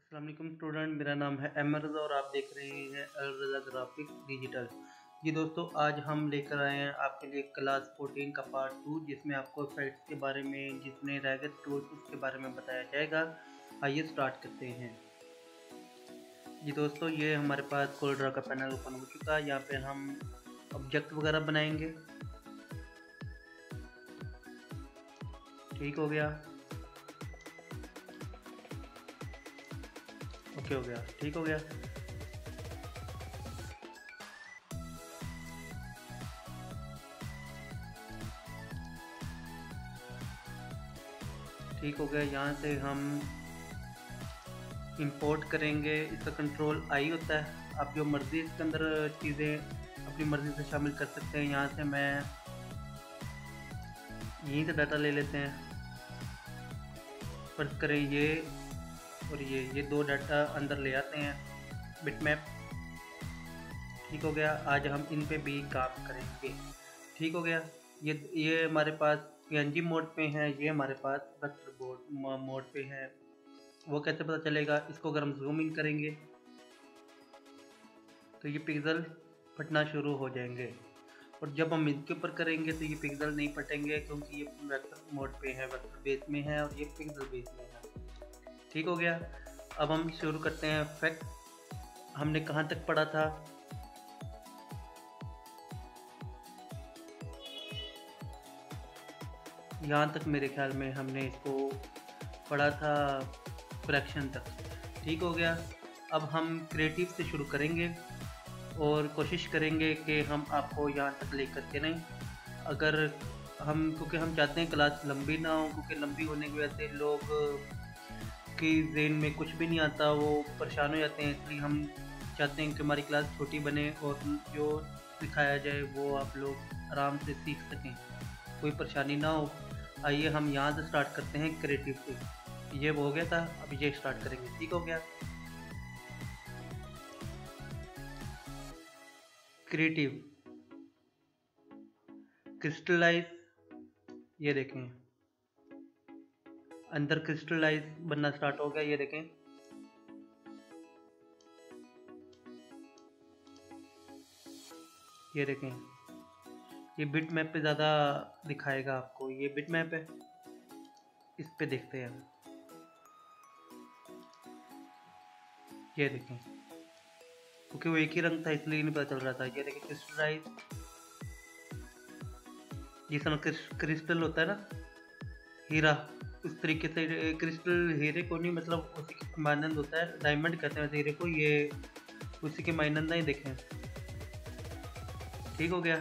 अस्सलाम वालेकुम स्टूडेंट, मेरा नाम है अहमद रज़ा और आप देख रहे हैं अल रज़ा ग्राफिक्स डिजिटल। जी दोस्तों, आज हम लेकर आए हैं आपके लिए क्लास 14 का पार्ट 2, जिसमें आपको इफेक्ट्स के बारे में, जितने रह गए टूल्स उसके बारे में बताया जाएगा। आइए स्टार्ट करते हैं। जी दोस्तों, ये हमारे पास कोल्ड्रा का पैनल ओपन हो चुका है। यहाँ पे हम ऑब्जेक्ट वगैरह बनाएंगे। ठीक हो गया, ओके हो गया, ठीक हो गया। ठीक हो गया। यहाँ से हम इंपोर्ट करेंगे। इसका कंट्रोल आई होता है। आप जो मर्ज़ी इसके अंदर चीज़ें अपनी मर्ज़ी से शामिल कर सकते हैं। यहाँ से मैं यहीं से डाटा ले लेते हैं। फर्ज करें ये और ये दो डाटा अंदर ले आते हैं बिटमैप। ठीक हो गया। आज हम इन पे भी काम करेंगे। ठीक हो गया। ये हमारे पास PNG मोड पे है, ये हमारे पास वेक्टर बोर्ड मोड पे है। वो कैसे पता चलेगा? इसको अगर हम जूम इन करेंगे तो ये पिक्सल फटना शुरू हो जाएंगे, और जब हम इसके ऊपर करेंगे तो ये पिक्सल नहीं फटेंगे, क्योंकि ये वेक्टर मोड पे है, वेक्टर बेस में है और ये पिक्सल बेस में है। ठीक हो गया। अब हम शुरू करते हैं इफेक्ट। हमने कहाँ तक पढ़ा था? यहाँ तक मेरे ख्याल में हमने इसको पढ़ा था, फ्रैक्शन तक। ठीक हो गया। अब हम क्रिएटिव से शुरू करेंगे और कोशिश करेंगे कि हम आपको यहाँ तक लेकर के नहीं, अगर हम, क्योंकि हम चाहते हैं क्लास लंबी ना हो, क्योंकि लंबी होने की वजह से लोग की ज़हन में कुछ भी नहीं आता, वो परेशान हो जाते हैं। इसलिए हम चाहते हैं कि हमारी क्लास छोटी बने और जो सिखाया जाए वो आप लोग आराम से सीख सकें, कोई परेशानी ना हो। आइए हम यहाँ से स्टार्ट करते हैं क्रिएटिव से। ये हो गया था, अब ये स्टार्ट करेंगे। ठीक हो गया। क्रिएटिव क्रिस्टलाइज, ये देखें अंदर क्रिस्टलाइज बनना स्टार्ट हो गया। ये देखें, ये देखें, ये बिट मैप पे ज़्यादा दिखाएगा आपको। ये बिट मैप है, इस पे देखते हैं। ये देखें, क्योंकि वो एक ही रंग था इसलिए नहीं पता चल रहा था। ये देखें क्रिस्टलाइज, जिस तरह क्रिस्टल होता है ना, हीरा, उस तरीके से क्रिस्टल हीरे को नहीं, मतलब उसी के मानंद होता है। डायमंड कहते हैं हीरे को, ये उसी के मानंद नहीं देखें। ठीक हो गया।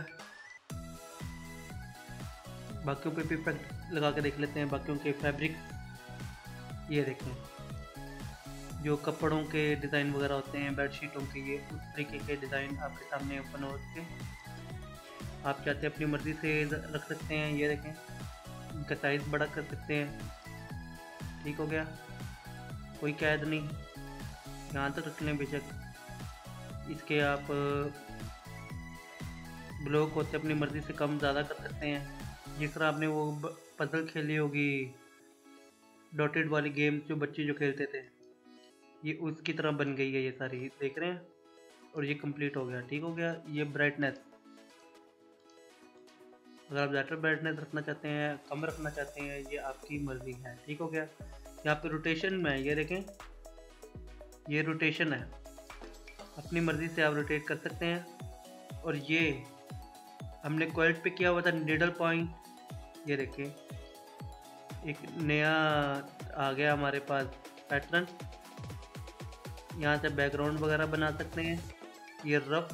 बाकियों पे भी इफेक्ट लगा के देख लेते हैं। बाकियों के फैब्रिक, ये देखें, जो कपड़ों के डिज़ाइन वगैरह होते हैं, बेडशीटों के, ये उस तरीके के डिज़ाइन आपके सामने ओपन हो के आप चाहते हैं अपनी मर्ज़ी से रख सकते हैं। ये देखें, इनका साइज़ बड़ा कर सकते हैं। ठीक हो गया, कोई कैद नहीं, यहाँ तक रख लें बेशक। इसके आप ब्लॉक होते अपनी मर्ज़ी से कम ज़्यादा कर सकते हैं। जिस तरह आपने वो पजल खेली होगी, डॉटेड वाली गेम जो बच्चे जो खेलते थे, ये उसकी तरह बन गई है। ये सारी देख रहे हैं, और ये कंप्लीट हो गया। ठीक हो गया। ये ब्राइटनेस, अगर आप ज़्यादा ब्राइटनेस रखना चाहते हैं, कम रखना चाहते हैं, ये आपकी मर्ज़ी है। ठीक हो गया। यहाँ पे रोटेशन में, ये देखें, ये रोटेशन है, अपनी मर्ज़ी से आप रोटेट कर सकते हैं। और ये हमने क्वालिटी पे किया हुआ था निडल पॉइंट। ये देखें, एक नया आ गया हमारे पास पैटर्न। यहाँ से बैकग्राउंड वगैरह बना सकते हैं। ये रफ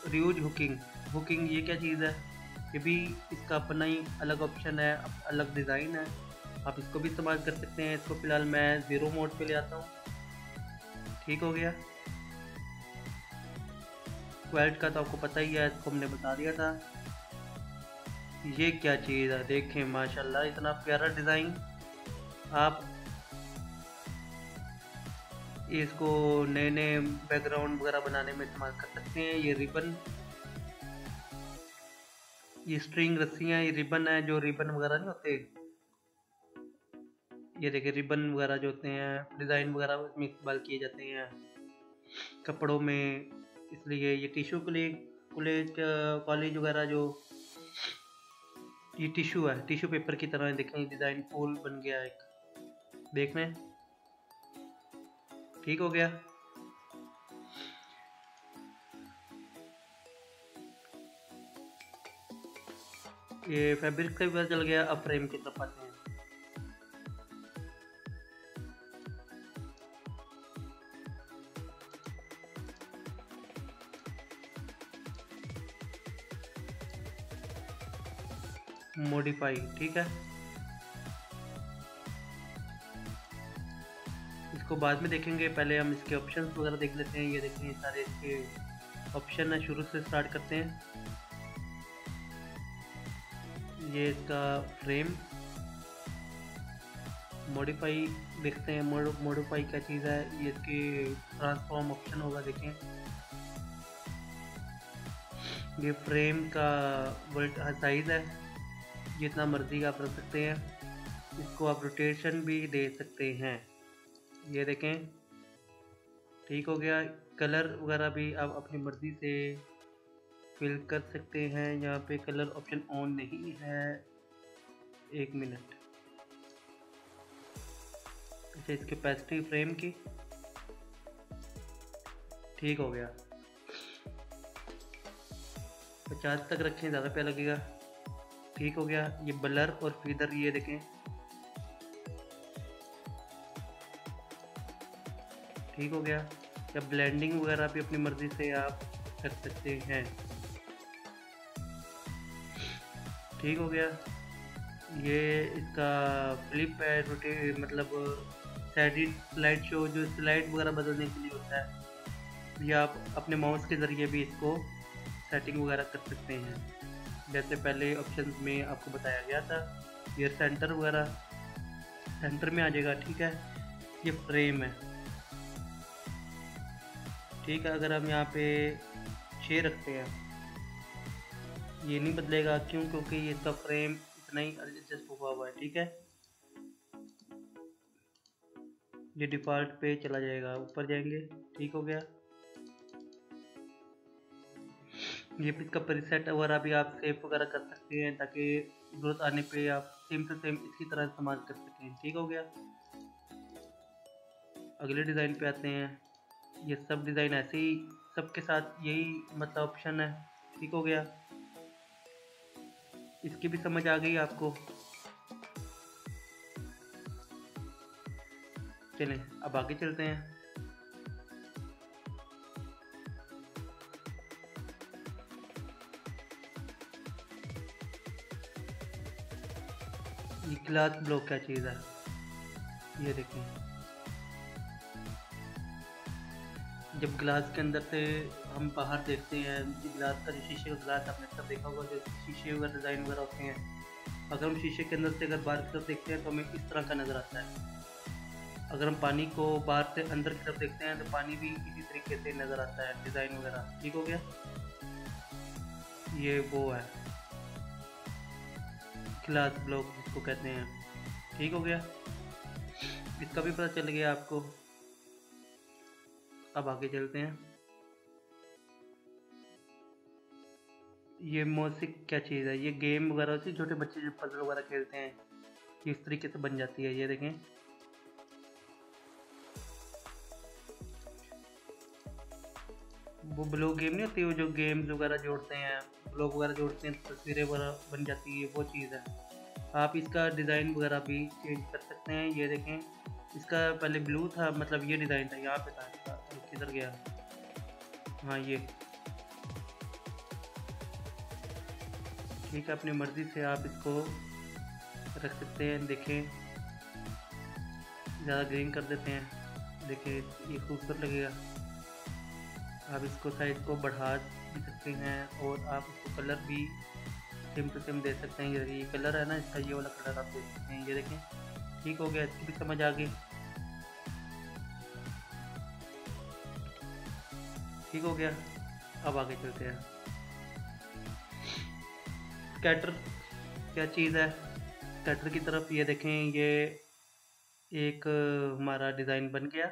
रियूज हुकिंग, ये क्या चीज़ है? ये भी इसका अपना ही अलग ऑप्शन है, अलग डिज़ाइन है, आप इसको भी इस्तेमाल कर सकते हैं। इसको फ़िलहाल मैं 0 मोड पे ले आता हूँ। ठीक हो गया। क्वालिटी का तो आपको पता ही है, इसको हमने बता दिया था। ये क्या चीज़ है? देखें माशाल्लाह, इतना प्यारा डिज़ाइन। आप इसको नए नए बैकग्राउंड वगैरह बनाने में इस्तेमाल कर सकते हैं। ये रिबन, ये स्ट्रिंग रस्सियाँ, ये रिबन है, जो रिबन वगैरह नहीं होते, ये देखिए रिबन वगैरह जो होते हैं, डिज़ाइन वगैरह उसमें इस्तेमाल किए जाते हैं कपड़ों में, इसलिए ये टिश्यू कॉलेज कॉलेज वगैरह जो ये टिश्यू है, टिश्यू पेपर की तरह देखें, डिज़ाइन फूल बन गया एक, देख रहे हैं, ठीक हो गया। ये फैब्रिक का भी पता चल गया। अब फ्रेम की तरफ आते हैं। मॉडिफाई, ठीक है, इसको बाद में देखेंगे, पहले हम इसके ऑप्शंस वगैरह देख लेते हैं। ये देखिए सारे इसके ऑप्शन है, शुरू से स्टार्ट करते हैं। ये इसका फ्रेम, मॉडिफाई देखते हैं, मॉडिफाई क्या चीज़ है। ये इसकी ट्रांसफॉर्म ऑप्शन होगा, देखें ये फ्रेम का साइज़ है, जितना मर्जी आप रख सकते हैं। इसको आप रोटेशन भी दे सकते हैं, ये देखें, ठीक हो गया। कलर वगैरह भी आप अपनी मर्ज़ी से फिल कर सकते हैं। यहाँ पे कलर ऑप्शन ऑन नहीं है, 1 मिनट। अच्छा, इस कैपेसिटी फ्रेम की, ठीक हो गया, 50 तक रखें, ज़्यादा प्यारा लगेगा, ठीक हो गया। ये ब्लर और फीदर, ये देखें, ठीक हो गया। या ब्लेंडिंग वगैरह भी अपनी मर्ज़ी से आप कर सकते हैं, ठीक हो गया। ये इसका फ्लिप है, मतलब स्लाइड शो, जो स्लाइड वगैरह बदलने के लिए होता है। या आप अपने माउस के ज़रिए भी इसको सेटिंग वगैरह कर सकते हैं, जैसे पहले ऑप्शन में आपको बताया गया था। ये सेंटर वगैरह सेंटर में आ जाएगा, ठीक है। ये फ्रेम है, ठीक है। अगर हम यहाँ पे 6 रखते हैं, ये नहीं बदलेगा, क्यों? क्योंकि ये इसका फ्रेम इतना ही एडजस्ट हुआ है, ठीक है। ये डिफ़ॉल्ट पे चला जाएगा, ऊपर जाएंगे, ठीक हो गया। ये इसका प्रीसेट वगैरह भी आप सेव वगैरह कर सकते हैं, ताकि ज़रूरत आने पे आप सेम टू सेम इसी तरह इस्तेमाल कर सकें, ठीक हो गया। अगले डिज़ाइन पे आते हैं। ये सब डिज़ाइन ऐसे ही सबके साथ यही मतलब ऑप्शन है, ठीक हो गया। इसकी भी समझ आ गई आपको? चलें अब आगे चलते हैं। ये ग्लास ब्लॉक क्या चीज़ है, ये देखें। जब ग्लास के अंदर से हम बाहर देखते हैं, ग्लास का जो शीशे का ग्लास आपने सब देखा होगा, जो शीशे वगैरह डिज़ाइन वगैरह होते हैं। अगर हम शीशे के अंदर से अगर बाहर की तरफ देखते हैं तो हमें इस तरह का नज़र आता है। अगर हम पानी को बाहर से अंदर की तरफ देखते हैं तो पानी भी इसी तरीके से नज़र आता है, डिज़ाइन वगैरह, ठीक हो गया। ये वो है ग्लास ब्लॉक जिसको कहते हैं, ठीक हो गया। इसका भी पता चल गया आपको। अब आगे चलते हैं। ये मोसिक क्या चीज़ है, ये गेम वगैरह होती है, छोटे बच्चे जो पजल वगैरह खेलते हैं, ये इस तरीके से बन जाती है, ये देखें। वो ब्लॉक गेम नहीं होती, वो जो गेम्स वगैरह जोड़ते हैं, ब्लॉक वगैरह जोड़ते हैं, तस्वीरें वगैरह बन जाती है, वो चीज़ है। आप इसका डिज़ाइन वगैरह भी चेंज कर सकते हैं, ये देखें। इसका पहले ब्लू था, मतलब ये डिज़ाइन था, यहाँ पे था, इसका किधर गया, हाँ ये, ठीक है। अपनी मर्ज़ी से आप इसको रख सकते हैं, देखें। ज़्यादा ग्रीन कर देते हैं, देखें ये खूबसूरत लगेगा। आप इसको साइज को बढ़ा भी सकते हैं, और आप इसको कलर भी सेम टू सेम दे सकते हैं। ये कलर है ना इसका, ये वाला कलर आप दे सकते हैं, ये देखें, ठीक हो गया। इसकी भी समझ आ गई, ठीक हो गया। अब आगे चलते हैं। स्कैटर क्या चीज़ है, स्कैटर की तरफ, ये देखें। ये एक हमारा डिज़ाइन बन गया।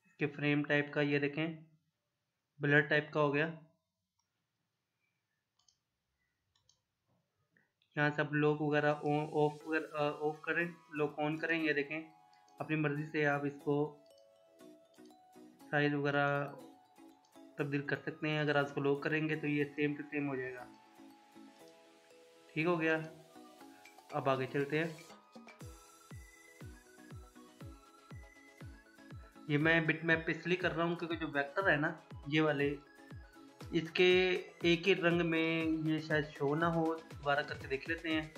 इसके फ्रेम टाइप का ये देखें ब्लर टाइप का हो गया। यहाँ से आप लॉक वगैरह ऑफ करें, लॉक ऑन करें। ये देखें अपनी मर्ज़ी से आप इसको साइज वगैरह तब्दील कर सकते हैं। अगर आप इसको लॉक करेंगे तो ये सेम टू सेम हो जाएगा। ठीक हो गया। अब आगे चलते हैं। ये मैं बिटमैप पे इसलिए कर रहा हूँ क्योंकि जो वेक्टर है ना ये वाले, इसके एक ही रंग में ये शायद शो ना हो। दोबारा करके देख लेते हैं।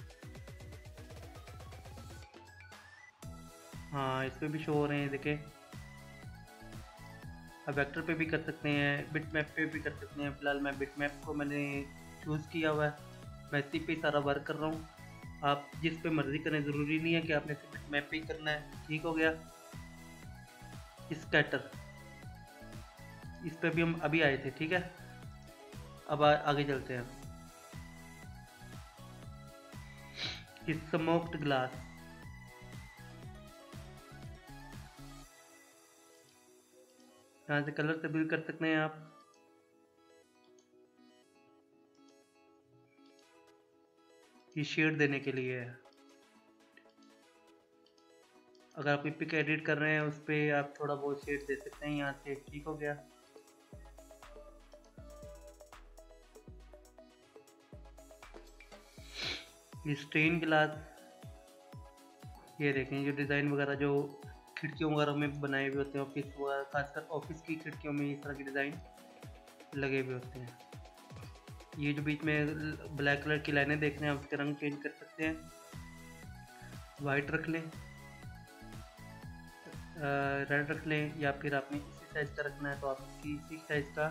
हाँ, इस पे भी शो हो रहे हैं, देखें। अब वेक्टर पे भी कर सकते हैं, बिटमैप पे भी कर सकते हैं। फिलहाल मैं बिटमैप को मैंने चूज़ किया हुआ है, मैं इसी पे सारा वर्क कर रहा हूँ। आप जिस पे मर्जी करें, ज़रूरी नहीं है कि आपने सिर्फ बिटमैप पे ही करना है। ठीक हो गया। स्कैटर, इस पे भी हम अभी आए थे। ठीक है, अब आगे चलते हैं। स्मोक्ड ग्लास, यहाँ से कलर तब्दील कर सकते हैं आप। ये शेड देने के लिए है। अगर आप कोई पिक एडिट कर रहे हैं उस पर आप थोड़ा बहुत शेड दे सकते हैं यहाँ से। ठीक हो गया। ये स्टेन ग्लास, ये देखें जो डिज़ाइन वगैरह जो खिड़कियों वगैरह में बनाए हुए होते हैं, ऑफिस वगैरह, खासकर ऑफिस की खिड़कियों में इस तरह के डिज़ाइन लगे हुए होते हैं। ये जो बीच में ब्लैक कलर की लाइनें देख रहे हैं, आप उसके रंग चेंज कर सकते हैं। वाइट रख लें, रेड रख लें, या फिर आपने इसी साइज़ का रखना है तो आप इसी साइज़ का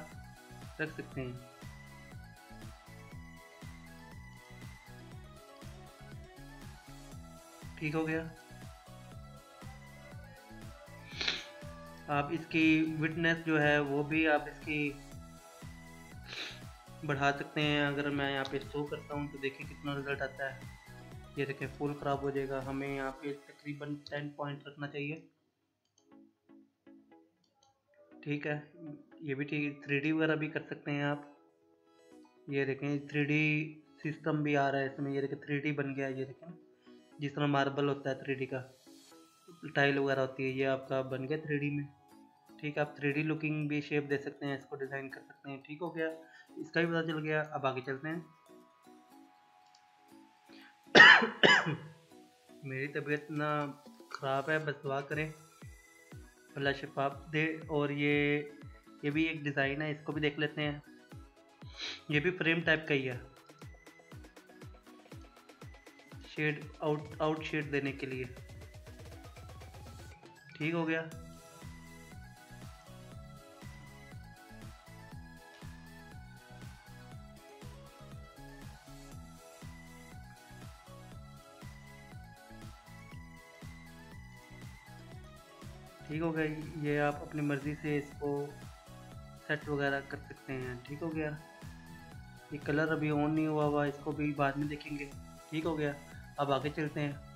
रख सकते हैं। ठीक हो गया। आप इसकी विडनेस जो है वो भी आप इसकी बढ़ा सकते हैं। अगर मैं यहाँ पे शो करता हूँ तो देखिए कितना रिजल्ट आता है। ये देखें फुल ख़राब हो जाएगा। हमें यहाँ पे तकरीबन 10 पॉइंट रखना चाहिए। ठीक है, ये भी ठीक। 3D वगैरह भी कर सकते हैं आप। ये देखें 3D सिस्टम भी आ रहा है इसमें। ये देखें 3D बन गया है। ये देखें जिस तरह मार्बल होता है 3D का, टाइल वगैरह होती है, ये आपका बन गया 3D में। ठीक है, आप 3D लुकिंग भी शेप दे सकते हैं, इसको डिज़ाइन कर सकते हैं। ठीक हो गया, इसका भी पता चल गया। अब आगे चलते हैं। मेरी तबीयत ना ख़राब है, बस दुआ करें अल्लाह शिफा दे। और ये भी एक डिज़ाइन है, इसको भी देख लेते हैं। ये भी फ्रेम टाइप का ही है, शेड आउट शेड देने के लिए। ठीक हो गया। ठीक हो गया। ये आप अपनी मर्ज़ी से इसको सेट वगैरह कर सकते हैं। ठीक हो गया। ये कलर अभी ऑन नहीं हुआ हुआ, इसको भी बाद में देखेंगे। ठीक हो गया। अब आगे चलते हैं।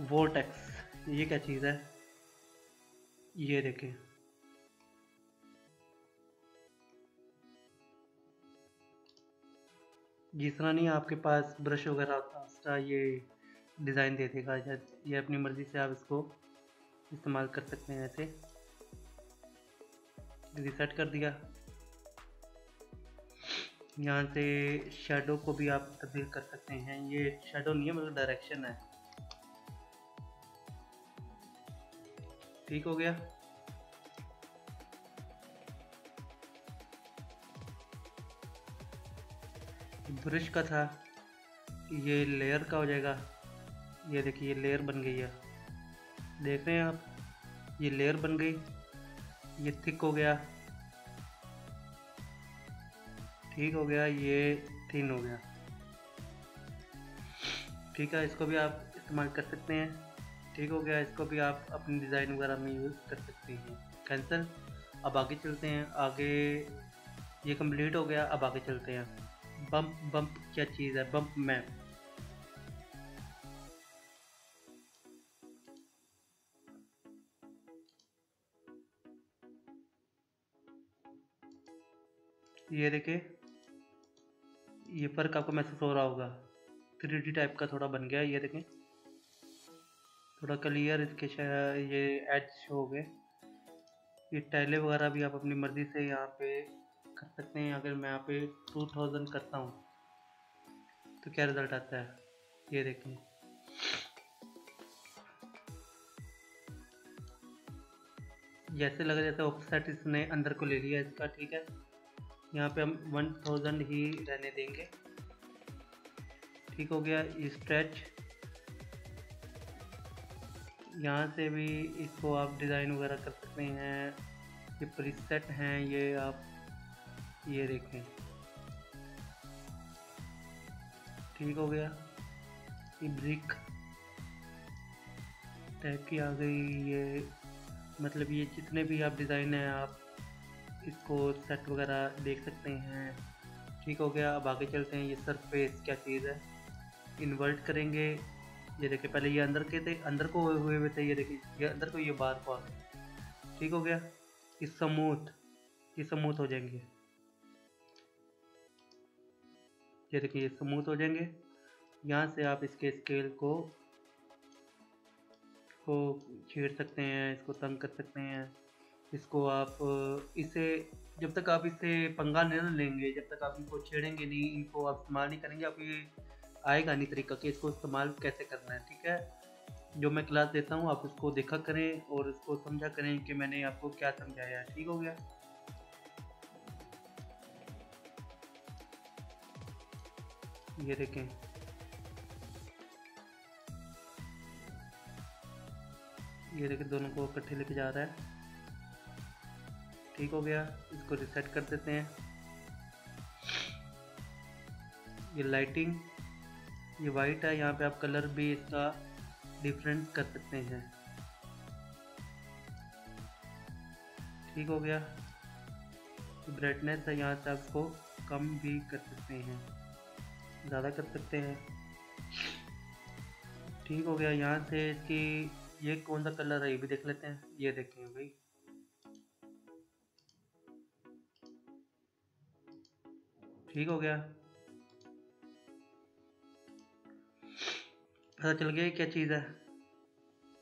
वोर्टेक्स, ये क्या चीज़ है? ये देखें, जिस तरह नहीं आपके पास ब्रश वगैरह होता है उसका ये डिज़ाइन दे देगा। ये अपनी मर्ज़ी से आप इसको इस्तेमाल कर सकते हैं। ऐसे रिसेट कर दिया। यहाँ से शेडो को भी आप तब्दील कर सकते हैं। ये शेडो नहीं है मतलब डायरेक्शन है। ठीक हो गया। ब्रश का था, ये लेयर का हो जाएगा। ये देखिए ये लेयर बन गई है, देख रहे हैं आप, ये लेयर बन गई। ये थिक हो गया। ठीक हो गया। ये थिन हो गया। ठीक है, इसको भी आप इस्तेमाल कर सकते हैं। ठीक हो गया। इसको भी आप अपनी डिज़ाइन वगैरह में यूज़ कर सकते हैं। कैंसिल। अब आगे चलते हैं। आगे ये कंप्लीट हो गया। अब आगे चलते हैं। बम्प क्या चीज़ है? Bump map. ये देखिए, ये फ़र्क आपको महसूस हो रहा होगा, 3D टाइप का थोड़ा बन गया। ये देखें, थोड़ा क्लियर इसके ये एज शो हो गए। ये टाइलें वगैरह भी आप अपनी मर्ज़ी से यहाँ पे कर सकते हैं। अगर मैं यहाँ पे 2000 करता हूँ तो क्या रिज़ल्ट आता है, ये देखें। जैसे लगा जैसे ऑफसेट इसने अंदर को ले लिया इसका, ठीक है। यहाँ पे हम 1000 ही रहने देंगे, ठीक हो गया। ये स्ट्रेच, यहाँ से भी इसको आप डिज़ाइन वगैरह कर सकते हैं। ये प्रीसेट हैं, ये आप ये देखें, ठीक हो गया। ये ब्रिक टाइप की आ गई। ये मतलब ये जितने भी आप डिज़ाइन हैं आप इसको सेट वगैरह देख सकते हैं, ठीक हो गया। अब आगे चलते हैं। ये सरफेस क्या चीज़ है, इन्वर्ट करेंगे। ये देखिए, पहले ये अंदर के थे, अंदर को हुए हुए थे, ये देखिए ये अंदर को, ये बाहर को आ गए, ठीक हो गया। ये स्मूथ हो जाएंगे, ये देखिए ये स्मूथ हो जाएंगे। यहाँ से आप इसके स्केल को छेड़ सकते हैं, इसको तंग कर सकते हैं। इसको आप इसे जब तक आप इससे पंगा नहीं लेंगे, जब तक आप इनको छेड़ेंगे नहीं, इनको आप इस्तेमाल नहीं करेंगे, आपको ये आएगा नहीं तरीका कि इसको इस्तेमाल कैसे करना है, ठीक है। जो मैं क्लास देता हूँ आप उसको देखा करें और उसको समझा करें कि मैंने आपको क्या समझाया, ठीक हो गया। ये देखें, ये देखिए दोनों को इकट्ठे लेके जा रहा है, ठीक हो गया। इसको रिसेट कर देते हैं। ये लाइटिंग, ये वाइट है, यहाँ पे आप कलर भी इसका डिफरेंट कर सकते हैं, ठीक हो गया। ब्राइटनेस है, यहाँ से आप इसको कम भी कर सकते हैं, ज़्यादा कर सकते हैं, ठीक हो गया। यहाँ से इसकी ये कौन सा कलर है ये भी देख लेते हैं। ये देखें भाई, ठीक हो गया। पता चल गया क्या चीज़ है,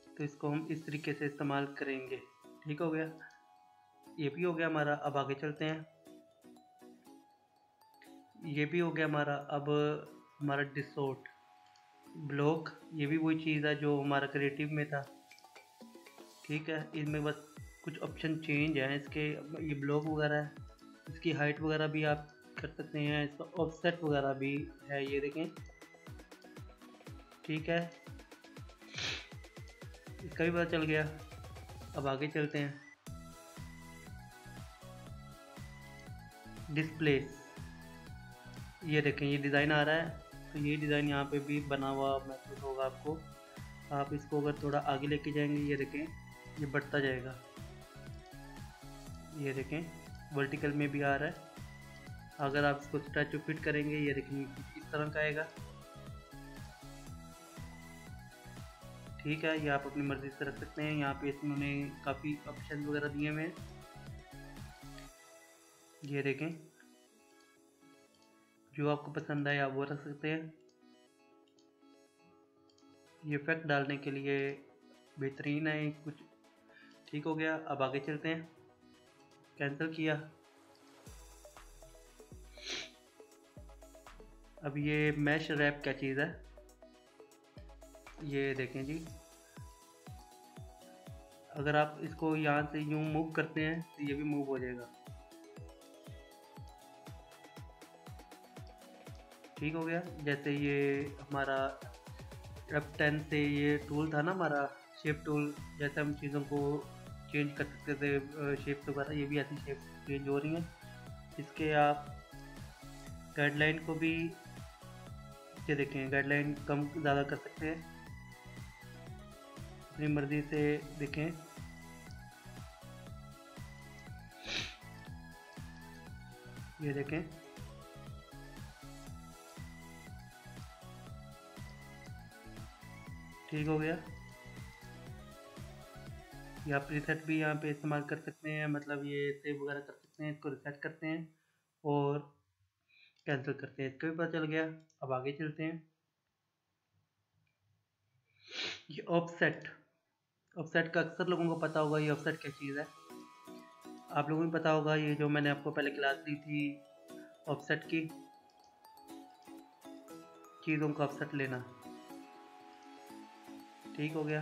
तो इसको हम इस तरीके से इस्तेमाल करेंगे, ठीक हो गया। ये भी हो गया हमारा। अब आगे चलते हैं। ये भी हो गया हमारा। अब हमारा डिसॉर्ट ब्लॉक, ये भी वही चीज़ है जो हमारा क्रिएटिव में था, ठीक है। इसमें बस कुछ ऑप्शन चेंज है इसके। ये ब्लॉक वगैरह है, इसकी हाइट वगैरह भी आप कर सकते हैं, इसका ऑफसेट वगैरह भी है, ये देखें, ठीक है। इसका भी पता चल गया। अब आगे चलते हैं। डिस्प्लेस, ये देखें ये डिज़ाइन आ रहा है, तो ये डिज़ाइन यहाँ पे भी बना हुआ महसूस होगा आपको। आप इसको अगर थोड़ा आगे लेके जाएंगे, ये देखें ये बढ़ता जाएगा, ये देखें वर्टिकल में भी आ रहा है। अगर आप इसको स्टैचू फिट करेंगे, ये देखें इस तरह का आएगा, ठीक है। ये आप अपनी मर्ज़ी से रख सकते हैं। यहाँ पे इन्होंने काफ़ी ऑप्शन वगैरह दिए हुए हैं, ये देखें जो आपको पसंद आए आप वो रख सकते हैं। ये इफेक्ट डालने के लिए बेहतरीन है कुछ, ठीक हो गया। अब आगे चलते हैं। कैंसिल किया। अब ये मैश रैप क्या चीज़ है, ये देखें जी। अगर आप इसको यहाँ से यूँ मूव करते हैं तो ये भी मूव हो जाएगा, ठीक हो गया। जैसे ये हमारा F10 से ये टूल था ना हमारा शेप टूल, जैसे हम चीज़ों को चेंज कर सकते थे शेप वगैरह, ये भी ऐसी शेप चेंज हो रही हैं। इसके आप गाइडलाइन को भी, ये देखें गाइडलाइन कम ज़्यादा कर सकते हैं अपनी मर्ज़ी से, देखें ये देखें, ठीक हो गया। या प्रीसेट भी यहाँ पे इस्तेमाल कर सकते हैं, मतलब ये सेव वगैरह कर सकते हैं। इसको रिसेट करते हैं और कैंसिल करते हैं। इसका भी पता चल गया। अब आगे चलते हैं। ये ऑफसेट, ऑफसेट का अक्सर लोगों को पता होगा ये ऑफसेट क्या चीज़ है। आप लोगों को पता होगा ये जो मैंने आपको पहले क्लास दी थी ऑफसेट की, चीज़ों का ऑफसेट लेना। ठीक हो गया।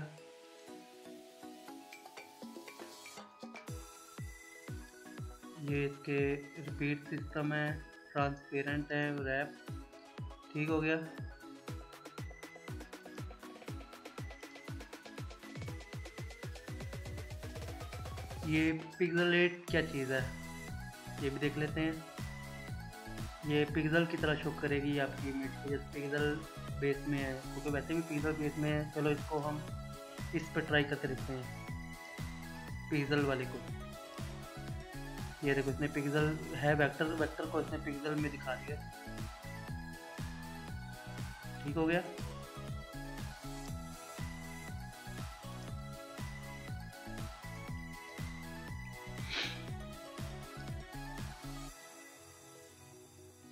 ये इसके रिपीट सिस्टम है, ट्रांसपेरेंट है, रैप। ठीक हो गया। ये पिक्सेलेट क्या चीज़ है ये भी देख लेते हैं। ये पिक्सल की तरह शो करेगी आपकी इमेज को, जैसे पिक्सल बेस में है, क्योंकि वैसे भी पिक्सल बेस में है। चलो इसको हम इस पर ट्राई करके देखते हैं, पिक्सल वाले को। ये देखो इसने पिक्सल है, वेक्टर, वेक्टर को इसने पिक्सल में दिखा दिया। ठीक हो गया।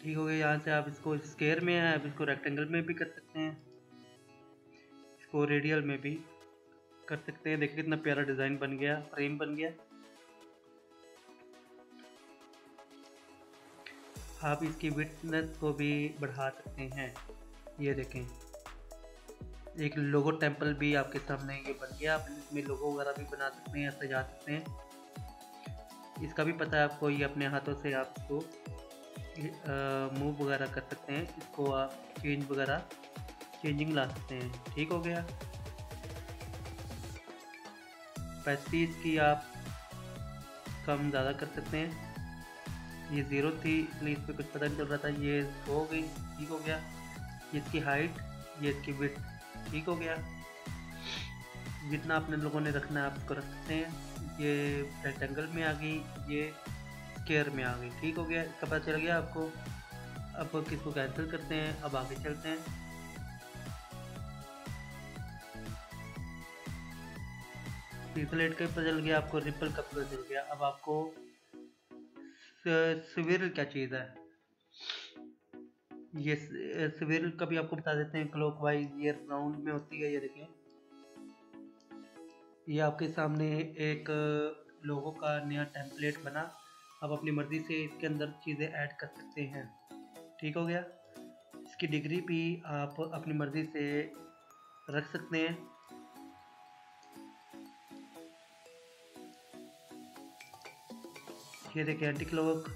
ठीक हो गया। यहाँ से आप इसको स्क्वायर में है, आप इसको रेक्टेंगल में भी कर सकते हैं, इसको रेडियल में भी कर सकते हैं। देखिए कितना प्यारा डिज़ाइन बन गया, फ्रेम बन गया। आप इसकी विड्थनेस को भी बढ़ा सकते हैं। ये देखें एक लोगो टेम्पल भी आपके सामने ये बन गया। आप इसमें लोगो वगैरह भी बना सकते हैं, सजा सकते हैं। इसका भी पता है आपको, ये अपने हाथों से आप इसको मूव वगैरह कर सकते हैं, इसको आप चेंज वगैरह चेंजिंग ला सकते हैं। ठीक हो गया। पैसेज की आप कम ज़्यादा कर सकते हैं। ये 0 थी इसलिए इस पर कुछ पता नहीं चल रहा था, ये हो गई। ठीक हो गया। ये इसकी हाइट, ये इसकी विड्थ। ठीक हो गया। जितना अपने लोगों ने रखना है आप इसको रख सकते हैं। ये रेक्टेंगल में आ गई, ये स्क्वायर में आ गई। ठीक हो गया। इसका पता चल गया आपको। अब किसको कैंसिल करते हैं, अब आगे चलते हैं। पिक्सेलेट का पता चल गया आपको, रिपल का पता चल गया। अब आपको स्विर्ल क्या चीज़ है, ये स्विर्ल का भी आपको बता देते हैं। क्लॉकवाइज ये राउंड में होती है। ये देखें, ये आपके सामने एक लोगो का नया टेम्पलेट बना। आप अपनी मर्ज़ी से इसके अंदर चीज़ें ऐड कर सकते हैं। ठीक हो गया। इसकी डिग्री भी आप अपनी मर्ज़ी से रख सकते हैं। ये देखिए एंटी क्लॉक,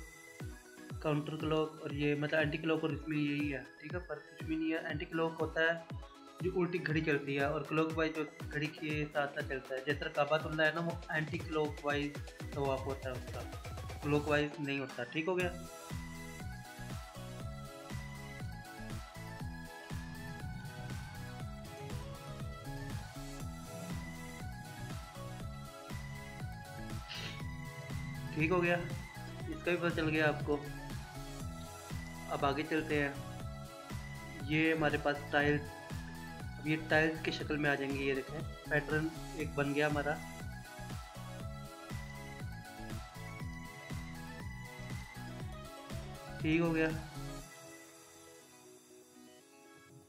काउंटर क्लॉक, और ये मतलब एंटी क्लॉक और इसमें यही है। ठीक है, पर कुछ भी नहीं है। एंटी क्लॉक होता है जो उल्टी घड़ी चलती है, और क्लॉक वाइज जो घड़ी के साथ साथ चलता है। जैसे काबातुल्लाह है ना, वो एंटी क्लॉक वाइज तवाफ होता है, उसका क्लॉक वाइज नहीं होता। ठीक हो गया। ठीक हो गया। इसका भी पता चल गया आपको। अब आगे चलते हैं। ये हमारे पास टाइल्स, अब ये टाइल्स की शक्ल में आ जाएंगे। ये देखें पैटर्न एक बन गया हमारा। ठीक हो गया।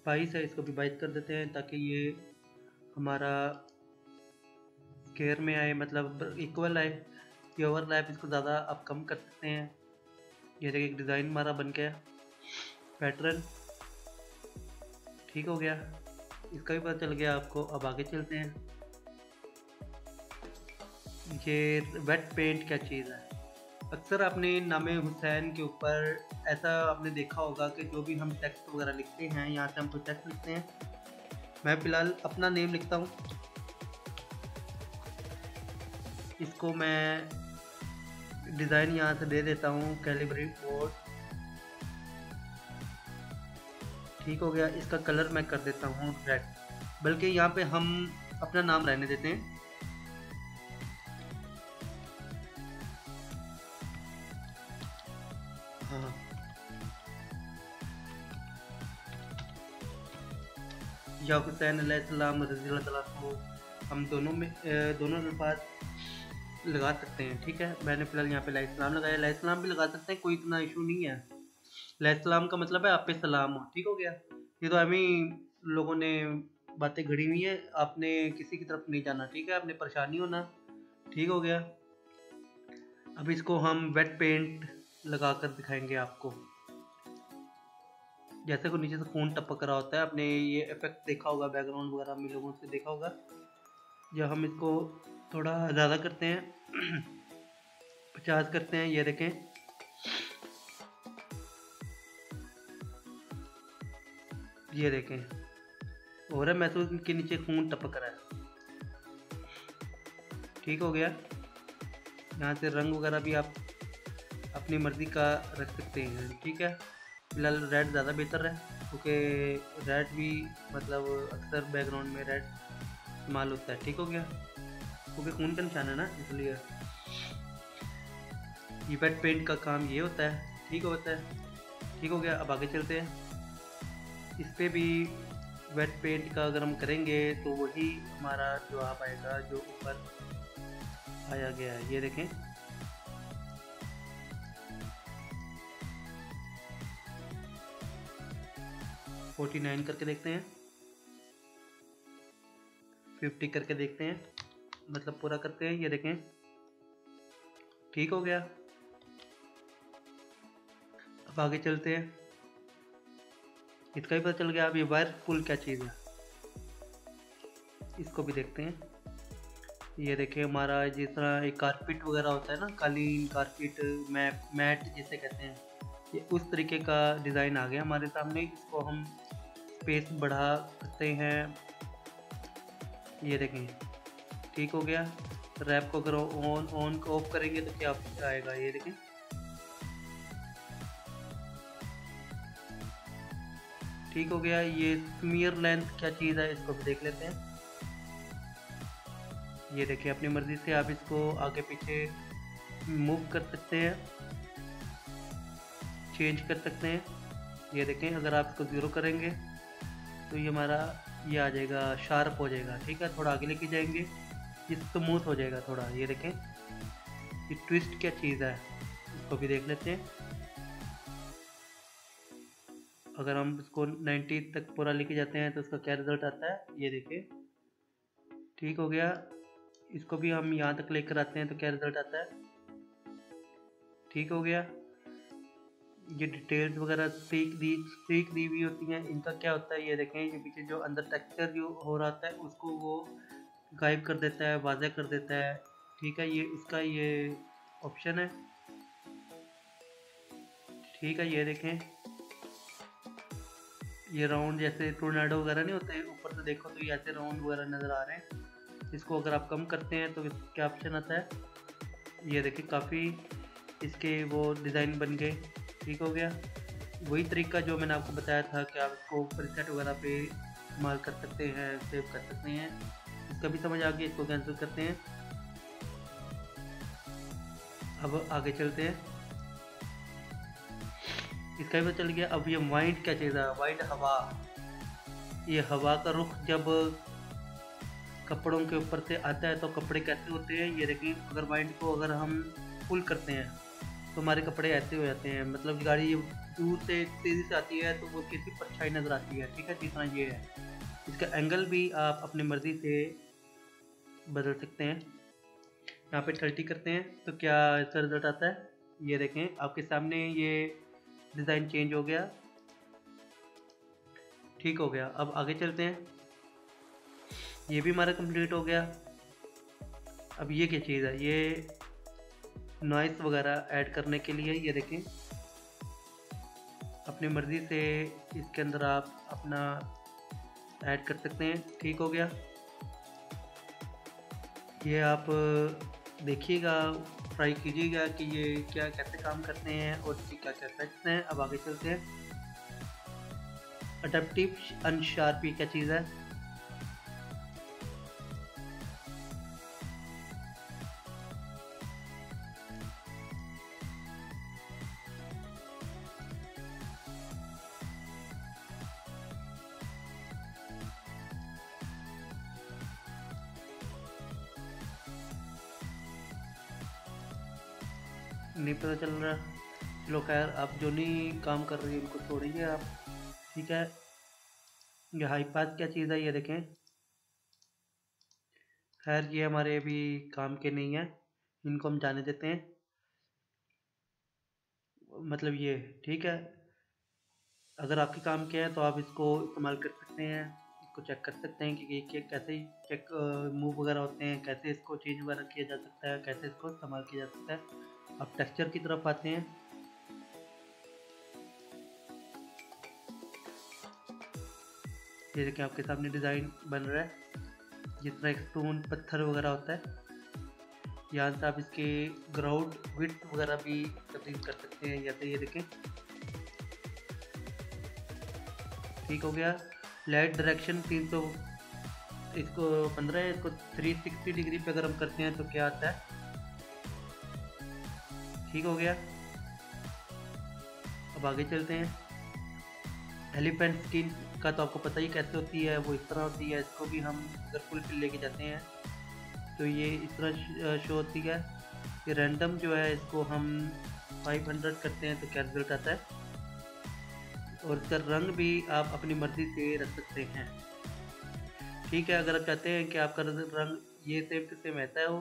22 है, इसको भी 22 कर देते हैं ताकि ये हमारा स्क्वायर में आए, मतलब इक्वल आए। ये ओवरलैप इसको ज़्यादा आप कम कर सकते हैं। ये देखिए एक डिज़ाइन हमारा बन गया, पैटर्न। ठीक हो गया। इसका भी पता चल गया आपको। अब आगे चलते हैं। ये वेट पेंट क्या चीज़ है। अक्सर आपने नामे हुसैन के ऊपर ऐसा आपने देखा होगा कि जो भी हम टेक्स्ट वगैरह लिखते हैं, यहाँ से हम कोई टेक्स्ट लिखते हैं। मैं फ़िलहाल अपना नेम लिखता हूँ, इसको मैं डिज़ाइन यहाँ से दे देता हूँ, कैलिब्री बोर्ड। ठीक हो गया। इसका कलर मैं कर देता हूँ रेड, बल्कि यहाँ पे हम अपना नाम रहने देते हैं। हाँ, या हुसैन अलैहिस्सलाम रज़ी अल्लाह तआला को हम दोनों में दोनों अल्फाज लगा सकते हैं। ठीक है, मैंने फिलहाल यहाँ पे लाइस्लाम लगाया, लाइस्लाम भी लगा सकते हैं, कोई इतना इशू नहीं है। लाइस्लाम का मतलब है आप पे सलाम हो। ठीक हो गया, ये तो हमें लोगों ने बातें घड़ी हुई है, आपने किसी की तरफ नहीं जाना। ठीक है, आपने परेशानी होना। ठीक हो गया, अब इसको हम वेट पेंट लगा कर दिखाएंगे आपको। जैसे को नीचे से खून टपक रहा होता है, आपने ये इफेक्ट देखा होगा बैकग्राउंड वगैरह में, लोगों से देखा होगा। जब हम इसको थोड़ा ज़्यादा करते हैं 50 करते हैं, ये देखें, ये देखें, हो रहा है महसूस के नीचे खून टपक रहा है। ठीक हो गया, यहाँ से रंग वगैरह भी आप अपनी मर्ज़ी का रख सकते हैं। ठीक है, फिलहाल रेड ज़्यादा बेहतर है, क्योंकि रेड भी मतलब अक्सर बैकग्राउंड में रेड इस्तेमाल होता है। ठीक हो गया, क्योंकि खून का निशान है ना, इसलिए ये वेट पेंट का काम ये होता है। ठीक होता है, ठीक हो गया, अब आगे चलते हैं। इस पर भी वेट पेंट का अगर हम करेंगे तो वही हमारा जवाब आएगा जो ऊपर आया गया है। ये देखें, फोर्टी 49 करके देखते हैं, 50 करके देखते हैं, मतलब पूरा करते हैं। ये देखें, ठीक हो गया, अब आगे चलते हैं। इसका भी पता चल गया। अब ये वायरफुल क्या चीज़ है, इसको भी देखते हैं। ये देखें, हमारा जिस तरह एक कारपेट वगैरह होता है ना, कालीन, कारपेट, मैट जिसे कहते हैं, ये उस तरीके का डिज़ाइन आ गया हमारे सामने। इसको हम स्पेस बढ़ा सकते हैं। ये देखें, ठीक हो गया। रैप को अगर ऑन को ऑफ करेंगे तो क्या आएगा, ये देखें, ठीक हो गया। ये स्मीयर लेंथ क्या चीज़ है, इसको भी देख लेते हैं। ये देखिए, अपनी मर्ज़ी से आप इसको आगे पीछे मूव कर सकते हैं, चेंज कर सकते हैं। ये देखें, अगर आप इसको ज़ीरो करेंगे तो ये हमारा ये आ जाएगा, शार्प हो जाएगा। ठीक है, थोड़ा आगे लेके जाएंगे, ये स्मूथ हो जाएगा थोड़ा। ये देखें, ये ट्विस्ट क्या चीज़ है, इसको भी देख लेते हैं। अगर हम इसको 90 तक पूरा लेके जाते हैं तो उसका क्या रिज़ल्ट आता है, ये देखिए, ठीक हो गया। इसको भी हम यहाँ तक लेकर आते हैं तो क्या रिज़ल्ट आता है, ठीक हो गया। ये डिटेल्स वगैरह स्ट्रीक दी हुई होती हैं, इनका क्या होता है, ये देखें, ये पीछे जो अंदर टेक्सचर जो हो रहा है उसको वो गायब कर देता है, वाज़ेह कर देता है। ठीक है, ये इसका ये ऑप्शन है। ठीक है, ये देखें, ये राउंड जैसे टोर्नाडो वगैरह नहीं होते, ऊपर से देखो तो ये ऐसे राउंड वगैरह नज़र आ रहे हैं। इसको अगर आप कम करते हैं तो क्या ऑप्शन आता है, ये देखिए, काफ़ी इसके वो डिज़ाइन बन गए। ठीक हो गया, वही तरीका जो मैंने आपको बताया था कि आप इसको प्रीसेट वगैरह पे इस्तेमाल कर सकते हैं, सेव कर सकते हैं। इसका भी समझ आ गया, इसको कैंसिल करते हैं। अब आगे चलते हैं, इसका भी पता चल गया। अब ये वाइंड क्या चीज़ है, वाइंड हवा, ये हवा का रुख जब कपड़ों के ऊपर से आता है तो कपड़े कैसे होते हैं, ये देखिए, अगर वाइंड को अगर हम पुल करते हैं तो हमारे कपड़े ऐसे हो जाते हैं, मतलब गाड़ी दूर से तेज़ी से आती है तो वो किसी परछाई नज़र आती है। ठीक है, जिस तरह ये है, इसका एंगल भी आप अपनी मर्ज़ी से बदल सकते हैं। यहाँ पे 30 करते हैं तो क्या इसका रिजल्ट आता है, ये देखें, आपके सामने ये डिज़ाइन चेंज हो गया। ठीक हो गया, अब आगे चलते हैं। ये भी हमारा कंप्लीट हो गया। अब ये क्या चीज़ है, ये नॉइस वगैरह ऐड करने के लिए, ये देखें, अपनी मर्ज़ी से इसके अंदर आप अपना ऐड कर सकते हैं। ठीक हो गया, ये आप देखिएगा, ट्राई कीजिएगा कि ये क्या कैसे काम करते हैं और इसके क्या क्या इफेक्ट्स हैं। अब आगे चलते हैं। अडेप्टिव अनशार्पी क्या चीज़ है, नहीं पता चल रहा। चलो खैर, आप जो नहीं काम कर रही है उनको छोड़िए आप, ठीक है। ये हाई पास क्या चीज़ है ये देखें। खैर ये हमारे अभी काम के नहीं है, इनको हम जाने देते हैं, मतलब ये ठीक है। अगर आपके काम के हैं तो आप इसको इस्तेमाल कर सकते हैं, इसको चेक कर सकते हैं कि ये कैसे चेक मूव वगैरह होते हैं, कैसे इसको चेंज वगैरह किया जा सकता है, कैसे इसको इस्तेमाल किया जा सकता है। अब टेक्सचर की तरफ आते हैं। ये देखिए आपके सामने डिज़ाइन बन रहा है, जिस तरह एक स्टोन पत्थर वगैरह होता है। यहाँ से आप इसके ग्राउंड विड्थ वगैरह भी तब्दील कर सकते हैं, जैसे ये देखें, ठीक हो गया। लाइट डायरेक्शन 300 इसको 15 है, इसको 360 डिग्री पे अगर हम करते हैं तो क्या आता है, ठीक हो गया। अब आगे चलते हैं। एलिफेंट स्किन का तो आपको पता ही कैसे होती है, वो इस तरह होती है। इसको भी हम अगर फुल फिल लेके जाते हैं तो ये इस तरह शो होती है। ये रैंडम जो है, इसको हम 500 करते हैं तो क्या रिजल्ट आता है। और इसका रंग भी आप अपनी मर्ज़ी से रख सकते हैं, ठीक है। अगर आप चाहते हैं कि आपका रंग ये सेम टू सेम ऐसा हो,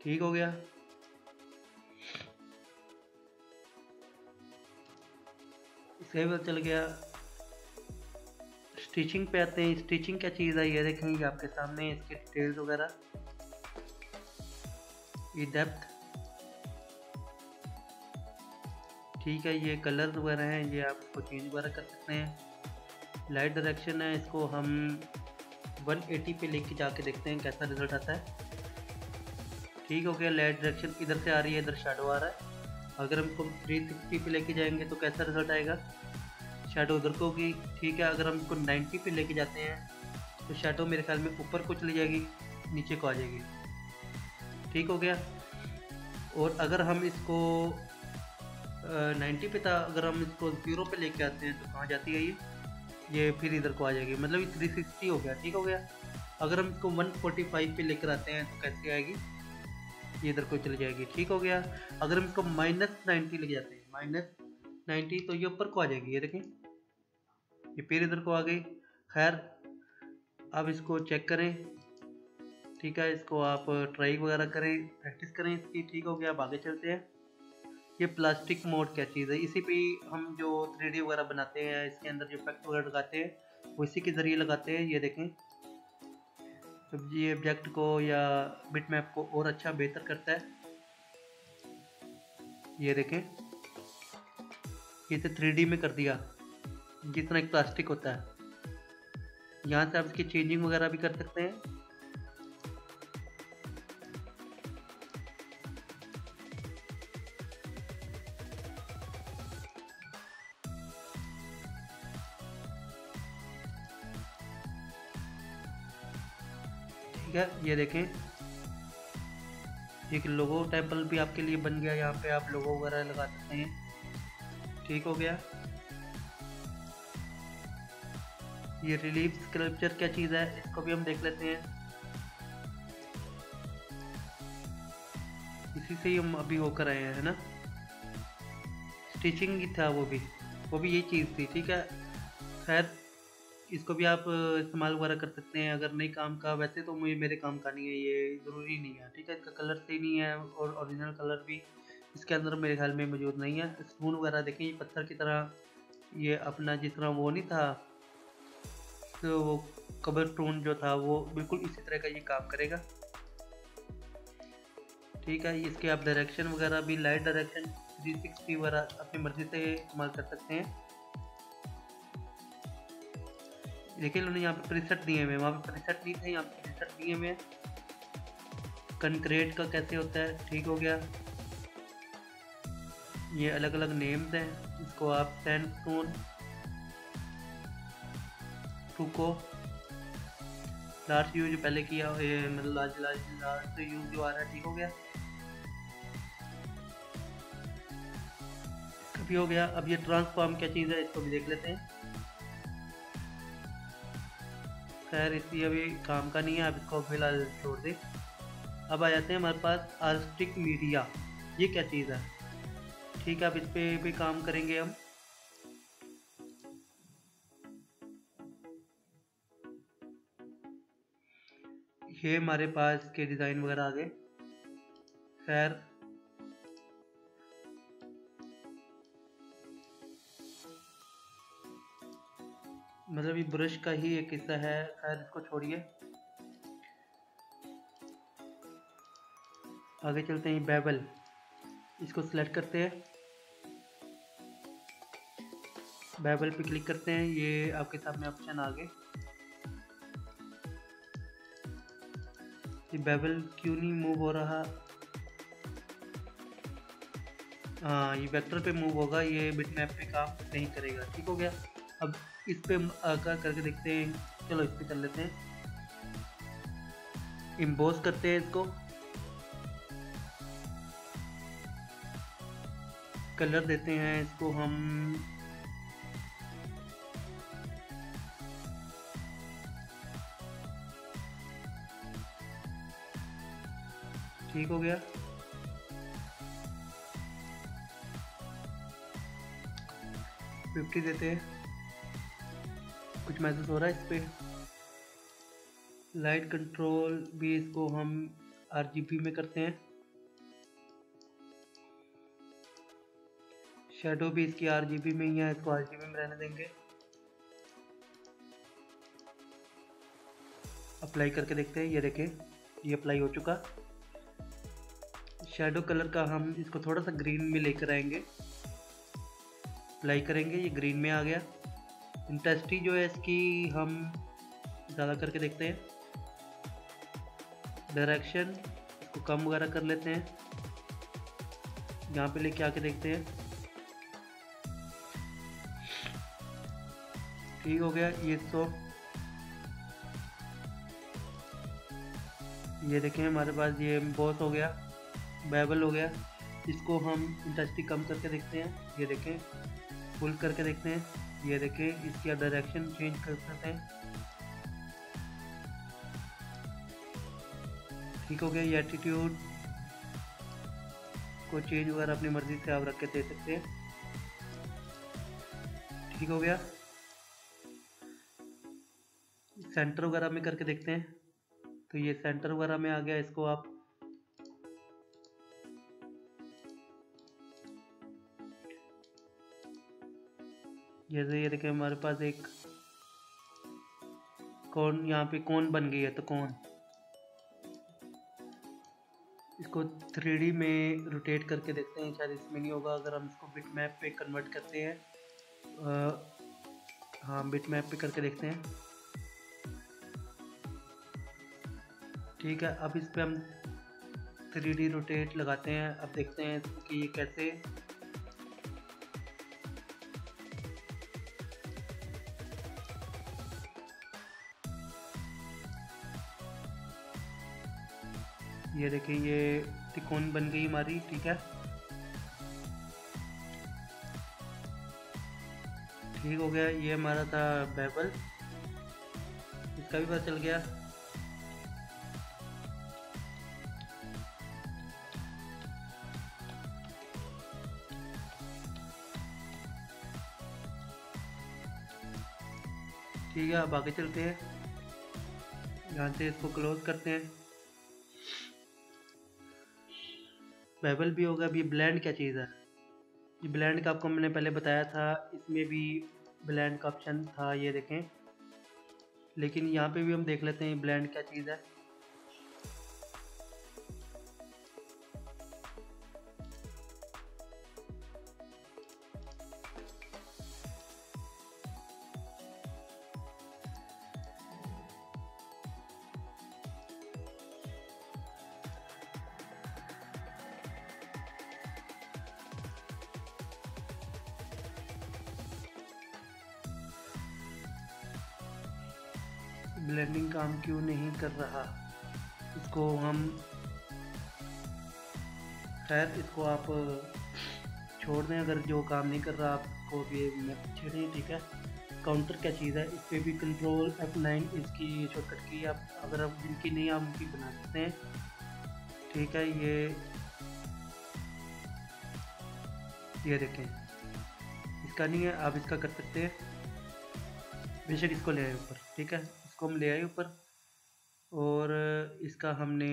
ठीक हो गया। इसका भी पता चल गया। स्टिचिंग पे आते हैं। स्टिचिंग क्या चीज़ है ये देखेंगे आपके सामने, इसके डिटेल्स वगैरह, ये डेप्थ, ठीक है। ये कलर वगैरह हैं, ये आप इसको चेंज वगैरह कर सकते हैं। लाइट डायरेक्शन है, इसको हम 180 पे लेके जाके देखते हैं कैसा रिजल्ट आता है, ठीक हो गया। लाइट डायरेक्शन इधर से आ रही है, इधर शैडो आ रहा है। अगर हमको 360 पे लेके जाएंगे तो कैसा रिजल्ट आएगा, शैडो उधर को होगी, ठीक है। अगर हम इसको 90 पे लेके जाते हैं तो शैडो मेरे ख्याल में ऊपर को चली जाएगी, नीचे को आ जाएगी, ठीक हो गया। और अगर हम इसको 90 पे था, अगर हम इसको 0 पे लेके आते हैं तो कहाँ जाती है ये फिर इधर को आ जाएगी, मतलब ये 360 हो गया, ठीक हो गया। अगर हम इसको 145 पे लेकर आते हैं तो कैसे आएगी, ये इधर को चली जाएगी, ठीक हो गया। अगर हम इसको -90 लेके जाते हैं, -90 तो ये ऊपर को आ जाएगी, ये देखें, ये फिर इधर को आ गई। खैर अब इसको चेक करें, ठीक है। इसको आप ट्राई वगैरह करें, प्रैक्टिस करें इसकी, ठीक हो गया। अब आगे चलते हैं। ये प्लास्टिक मोड क्या चीज़ है, इसी पे हम जो 3D वगैरह बनाते हैं, इसके अंदर जो इफेक्ट वगैरह लगाते हैं वो इसी के ज़रिए लगाते हैं। ये देखें, तो ये ऑब्जेक्ट को या बिटमैप को और अच्छा बेहतर करता है। ये देखें, इसे 3D में कर दिया, जिस तरह एक प्लास्टिक होता है। यहाँ से आप इसकी चेंजिंग वगैरह भी कर सकते हैं। ठीक है, ये देखें, एक लोगो टेम्पल भी आपके लिए बन गया, यहाँ पे आप लोगो वगैरह लगा सकते हैं, ठीक हो गया। ये रिलीफ स्कल्पचर क्या चीज़ है, इसको भी हम देख लेते हैं। इसी से ही हम अभी होकर आए हैं, है ना। स्टिचिंग ही था वो भी यही चीज़ थी, ठीक है। खैर इसको भी आप इस्तेमाल वगैरह कर सकते हैं अगर नहीं काम का। वैसे तो मेरे काम का नहीं है, ये ज़रूरी नहीं है, ठीक है। इसका कलर सही नहीं है और ओरिजिनल कलर भी इसके अंदर मेरे ख्याल में मौजूद नहीं है। स्पून वगैरह देखें, ये पत्थर की तरह, ये अपना जिस तरह वो नहीं था, तो वो कबर स्टोन जो था वो बिल्कुल इसी तरह का ये काम करेगा, ठीक है। इसके आप डायरेक्शन वगैरह भी, लाइट डायरेक्शन 360 वगैरह अपनी मर्ज़ी से इस्तेमाल कर सकते हैं। देखिए उन्होंने यहाँ पे प्रीसेट दिए हुए हैं, वहाँ पे प्रीसेट नहीं थे, यहाँ पे प्रीसेट दिए हुए हैं। कंक्रीट का कैसे होता है, ठीक हो गया। ये अलग अलग नेम्स हैं, इसको आप सैंडस्टोन, टूको, लास्ट यूज पहले किया, मतलब लास्ट यूज जो आ रहा है, ठीक हो गया, कभी हो गया। अब ये ट्रांसफॉर्म क्या चीज़ है, इसको भी देख लेते हैं। खैर इसलिए अभी काम का नहीं है, आप इसको फिलहाल छोड़ दें। अब आ जाते हैं हमारे पास आर्टिस्टिक मीडिया। ये क्या चीज़ है? ठीक है, अब इस पर भी काम करेंगे हम। ये हमारे पास के डिज़ाइन वगैरह आ गए। खैर मतलब ये ब्रश का ही एक हिस्सा है, खैर इसको छोड़िए। आगे चलते हैं। बेवल, इसको सिलेक्ट करते हैं, बेवल पे क्लिक करते हैं। ये आपके सामने ऑप्शन आ गए। ये बेवल क्यों नहीं मूव हो रहा? हाँ, ये वेक्टर पे मूव होगा, ये बिटमैप पे काम नहीं करेगा। ठीक हो गया। अब इस पे आकर करके देखते हैं। चलो इस पे कर लेते हैं, इम्बोस करते हैं इसको, कलर देते हैं इसको हम ठीक हो गया। फिफ्टी देते हैं। कुछ महसूस हो रहा है इस पे? लाइट कंट्रोल भी इसको हम RGB में करते हैं। शेडो भी इसकी RGB में ही है, इसको RGB में रहने देंगे। अप्लाई करके देखते हैं। ये देखें, ये अप्लाई हो चुका। शेडो कलर का हम इसको थोड़ा सा ग्रीन में लेकर आएंगे, अप्लाई करेंगे, ये ग्रीन में आ गया। इंटेंसिटी जो है इसकी हम ज़्यादा करके देखते हैं। डायरेक्शन इसको कम वगैरह कर लेते हैं, यहाँ पे लेके आके देखते हैं। ठीक हो गया। ये ये देखें हमारे पास ये बॉस हो गया, बेवल हो गया। इसको हम इंटेंसिटी कम करके देखते हैं। ये देखें, फुल करके देखते हैं। ये देखें, इसकी डायरेक्शन चेंज कर सकते हैं। ठीक हो गया। ये एटीट्यूड को चेंज वगैरह अपनी मर्जी से आप रख के दे सकते हैं। ठीक हो गया। सेंटर वगैरह में करके देखते हैं, तो ये सेंटर वगैरह में आ गया। इसको आप जैसे ये देखें हमारे पास एक कौन यहाँ पे कौन बन गई है, तो कौन इसको 3D में रोटेट करके देखते हैं, शायद इसमें नहीं होगा। अगर हम इसको बिट मैप पे कन्वर्ट करते हैं, हाँ बिट मैप पे करके देखते हैं। ठीक है, अब इस पे हम 3D रोटेट लगाते हैं। अब देखते हैं कि ये कैसे। ये देखिए, ये त्रिकोण बन गई हमारी। ठीक है, ठीक हो गया। ये हमारा था बेवल, इसका भी पता चल गया। ठीक है, अब आगे चलते हैं। यहाँ से इसको क्लोज करते हैं। बेवल भी होगा। अभी ब्लेंड क्या चीज़ है? ये ब्लेंड का आपको मैंने पहले बताया था, इसमें भी ब्लेंड का ऑप्शन था, ये देखें। लेकिन यहाँ पे भी हम देख लेते हैं ब्लेंड क्या चीज़ है। ब्लेंडिंग काम क्यों नहीं कर रहा? इसको हम खैर इसको आप छोड़ दें। अगर जो काम नहीं कर रहा आपको भी मत छेड़ें। ठीक है, काउंटर क्या चीज़ है, इस पर भी कंट्रोल F9 इसकी शॉर्टकट की आप अगर आप जिनकी नहीं आप उनकी बना सकते हैं। ठीक है, ये देखें इसका नहीं है, आप इसका कर सकते हैं। बेशक इसको ले आए ऊपर, ठीक है, इसको हम ले आए ऊपर और इसका हमने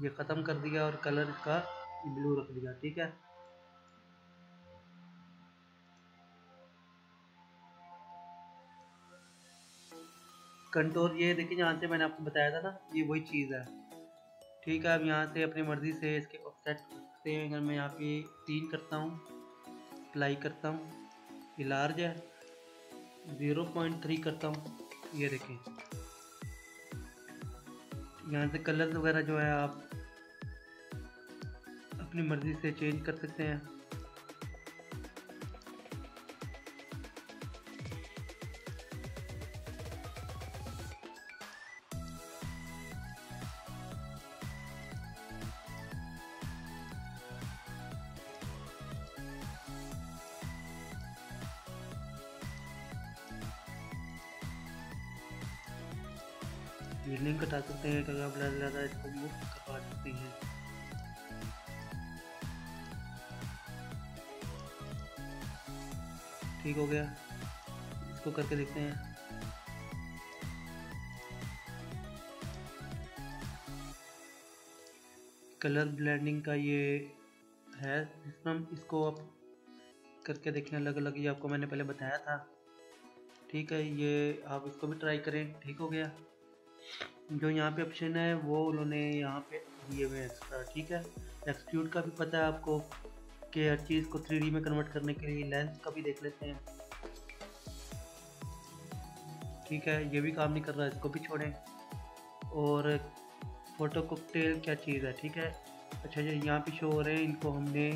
ये ख़त्म कर दिया और कलर इसका ब्लू रख दिया। ठीक है, कंट्रोल ये देखिए यहाँ से मैंने आपको बताया था ना, ये वही चीज़ है। ठीक है, अब यहाँ से अपनी मर्ज़ी से इसके ऑफसेट कर सकते हैं। अगर मैं यहाँ पे 3 करता हूँ, अप्लाई करता हूँ, ये लार्ज है, 0.3 करता हूँ, ये देखें। यहाँ से कलर वगैरह जो है आप अपनी मर्ज़ी से चेंज कर सकते हैं। ये लिंक हटा सकते हैं, अगर आप ज़्यादा इसको मूव करवा सकते हैं। ठीक हो गया, इसको करके देखते हैं। कलर ब्लेंडिंग का ये है सिस्टम, इसको आप करके देखें अलग अलग, ये आपको मैंने पहले बताया था। ठीक है, ये आप इसको भी ट्राई करें। ठीक हो गया, जो यहाँ पे ऑप्शन है वो उन्होंने यहाँ पे दिए हुए एक्स्ट्रा। ठीक है, एक्सट्रूड का भी पता है आपको कि हर चीज़ को 3D में कन्वर्ट करने के लिए लेंस का भी देख लेते हैं। ठीक है, ये भी काम नहीं कर रहा, इसको भी छोड़ें। और फोटो कॉकटेल क्या चीज़ है, ठीक है, अच्छा जी यहाँ पे शो हो रहे हैं, इनको हमने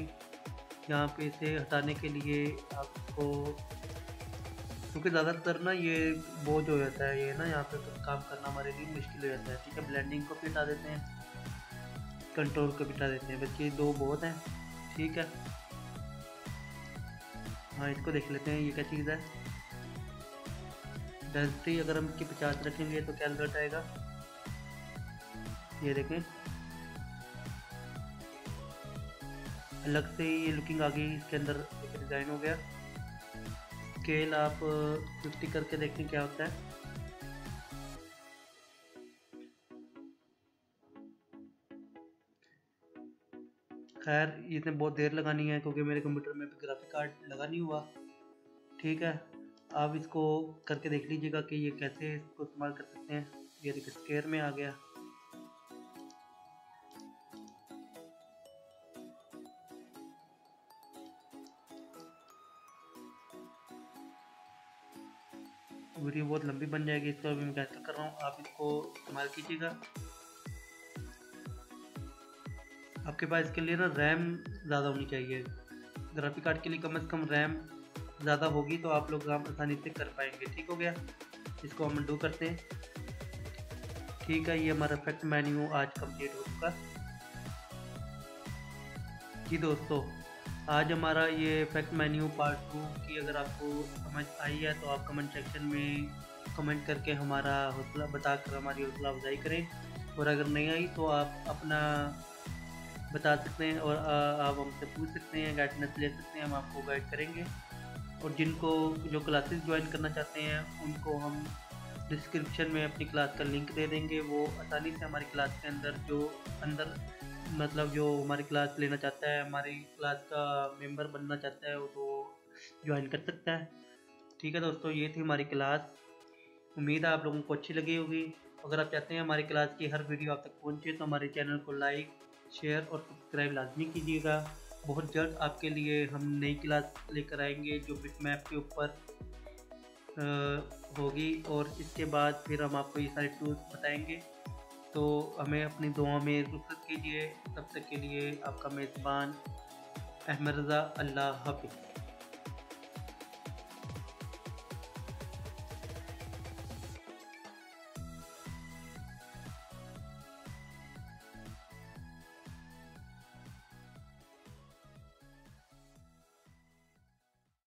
यहाँ पे से हटाने के लिए आपको, क्योंकि ज़्यादातर ना ये बोझ हो जाता है, ये ना यहाँ पे कुछ काम करना हमारे लिए मुश्किल हो जाता है। ठीक है, ब्लेंडिंग को भी हटा देते हैं, कंट्रोल को भी हटा देते हैं, बस ये दो बहुत हैं। ठीक है, हाँ इसको देख लेते हैं, ये क्या चीज़ है। डेंसिटी अगर हम इसकी 50 रखेंगे तो क्या रिजल्ट आएगा, ये देखें अलग से ये लुकिंग आ गई, इसके अंदर एक डिज़ाइन हो गया। स्केल आप 50 करके देखें क्या होता है। खैर इसने बहुत देर लगानी है क्योंकि मेरे कंप्यूटर में भी ग्राफिक कार्ड लगा नहीं हुआ। ठीक है, आप इसको करके देख लीजिएगा कि ये कैसे इसको इस्तेमाल कर सकते हैं। ये देखिए स्केयर में आ गया। वीडियो बहुत लंबी बन जाएगी, इसको अभी मैं कैंसिल कर रहा हूँ, आप इसको इस्तेमाल कीजिएगा। आपके पास इसके लिए ना रैम ज़्यादा होनी चाहिए, ग्राफिक कार्ड के लिए कम से कम रैम ज़्यादा होगी तो आप लोग काम आसानी से कर पाएंगे। ठीक हो गया, इसको हम अनडू करते हैं। ठीक है, ये हमारा इफेक्ट मेन्यू आज कंप्लीट हो चुका। जी दोस्तों, आज हमारा ये इफेक्ट मेन्यू पार्ट 2 की अगर आपको समझ आई है तो आप कमेंट सेक्शन में कमेंट करके हमारा हौसला बताकर हमारी हौसला अफजाई करें, और अगर नहीं आई तो आप अपना बता सकते हैं और आप हमसे पूछ सकते हैं, गाइडेंस ले सकते हैं, हम आपको गाइड करेंगे। और जिनको जो क्लासेस ज्वाइन करना चाहते हैं उनको हम डिस्क्रिप्शन में अपनी क्लास का लिंक दे देंगे, वो आसानी से हमारी क्लास के अंदर मतलब जो हमारी क्लास लेना चाहता है, हमारी क्लास का मेंबर बनना चाहता है, वो तो ज्वाइन कर सकता है। ठीक है दोस्तों, ये थी हमारी क्लास, उम्मीद है आप लोगों को अच्छी लगी होगी। अगर आप चाहते हैं हमारी क्लास की हर वीडियो आप तक पहुँचे तो हमारे चैनल को लाइक, शेयर और सब्सक्राइब लाजमी कीजिएगा। बहुत जल्द आपके लिए हम नई क्लास लेकर आएंगे जो बिटमैप के ऊपर होगी, और इसके बाद फिर हम आपको ये सारे टूल्स बताएंगे। तो हमें अपनी दुआ में रुखसत कीजिए, तब तक के लिए आपका मेज़बान अहमद रज़ा। अल्लाह हाफ़िज़।